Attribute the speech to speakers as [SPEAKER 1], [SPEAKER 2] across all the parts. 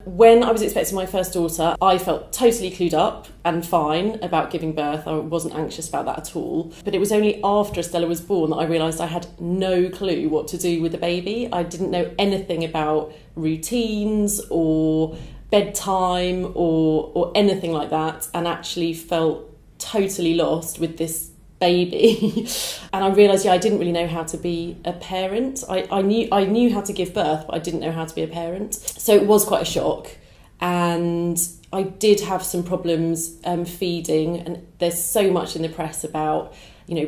[SPEAKER 1] When I was expecting my first daughter, I felt totally clued up and fine about giving birth. I wasn't anxious about that at all. But it was only after Estella was born that I realised I had no clue what to do with the baby. I didn't know anything about routines or bedtime or anything like that, and actually felt totally lost with this baby. And I realised, I didn't really know how to be a parent. I knew how to give birth, but I didn't know how to be a parent. So it was quite a shock. And I did have some problems feeding, and there's so much in the press about,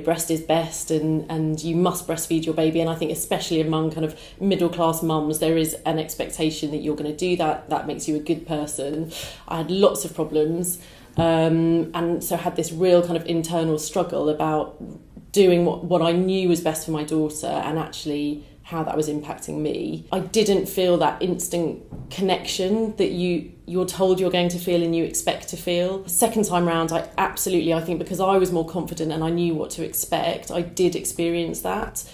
[SPEAKER 1] breast is best and you must breastfeed your baby. And I think especially among kind of middle class mums, there is an expectation that you're going to do that. That makes you a good person. I had lots of problems. And so I had this real kind of internal struggle about doing what I knew was best for my daughter and actually how that was impacting me. I didn't feel that instant connection that you're told you're going to feel and you expect to feel. Second time round, I think because I was more confident and I knew what to expect, I did experience that.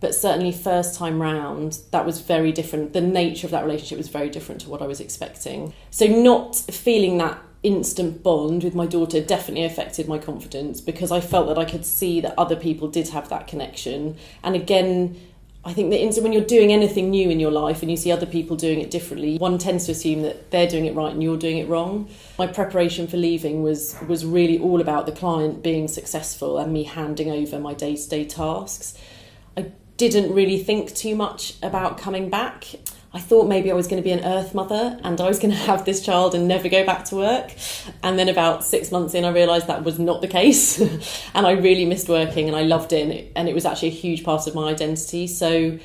[SPEAKER 1] But certainly first time round, that was very different. The nature of that relationship was very different to what I was expecting. So not feeling that instant bond with my daughter definitely affected my confidence, because I felt that I could see that other people did have that connection. And again, I think that when you're doing anything new in your life and you see other people doing it differently, one tends to assume that they're doing it right and you're doing it wrong. My preparation for leaving was really all about the client being successful and me handing over my day-to-day tasks. I didn't really think too much about coming back. I thought maybe I was going to be an earth mother and I was going to have this child and never go back to work. And then about 6 months in, I realised that was not the case. And I really missed working and I loved it. And it was actually a huge part of my identity. So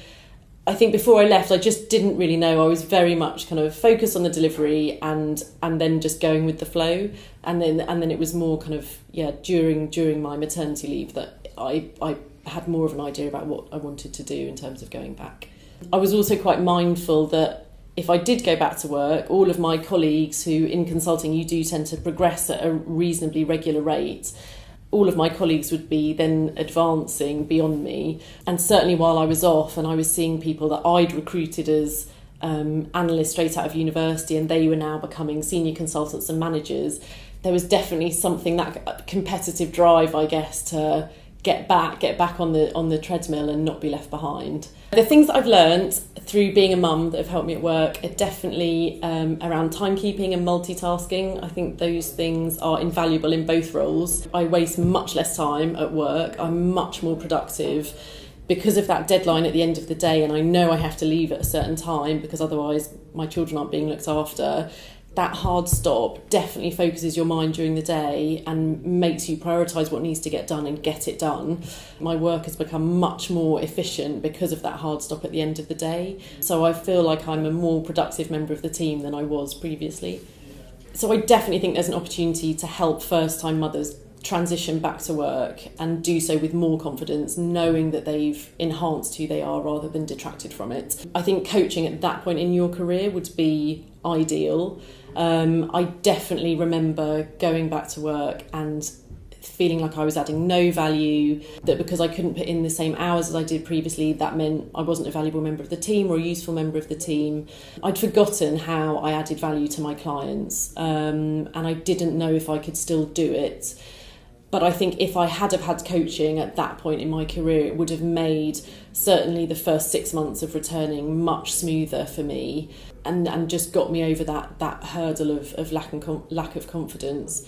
[SPEAKER 1] I think before I left, I just didn't really know. I was very much kind of focused on the delivery and then just going with the flow. And then it was more kind of, during my maternity leave that I had more of an idea about what I wanted to do in terms of going back. I was also quite mindful that if I did go back to work, all of my colleagues who in consulting you do tend to progress at a reasonably regular rate, all of my colleagues would be then advancing beyond me. And certainly while I was off and I was seeing people that I'd recruited as analysts straight out of university and they were now becoming senior consultants and managers, there was definitely something, that competitive drive, I guess, to get back on the treadmill and not be left behind. The things that I've learned through being a mum that have helped me at work are definitely around timekeeping and multitasking. I think those things are invaluable in both roles. I waste much less time at work. I'm much more productive because of that deadline at the end of the day, and I know I have to leave at a certain time because otherwise my children aren't being looked after. That hard stop definitely focuses your mind during the day and makes you prioritise what needs to get done and get it done. My work has become much more efficient because of that hard stop at the end of the day. So I feel like I'm a more productive member of the team than I was previously. So I definitely think there's an opportunity to help first-time mothers transition back to work and do so with more confidence, knowing that they've enhanced who they are rather than detracted from it. I think coaching at that point in your career would be ideal. I definitely remember going back to work and feeling like I was adding no value, that because I couldn't put in the same hours as I did previously, that meant I wasn't a valuable member of the team or a useful member of the team. I'd forgotten how I added value to my clients, and I didn't know if I could still do it. But I think if I had have had coaching at that point in my career, it would have made certainly the first 6 months of returning much smoother for me and just got me over that hurdle of lack of confidence.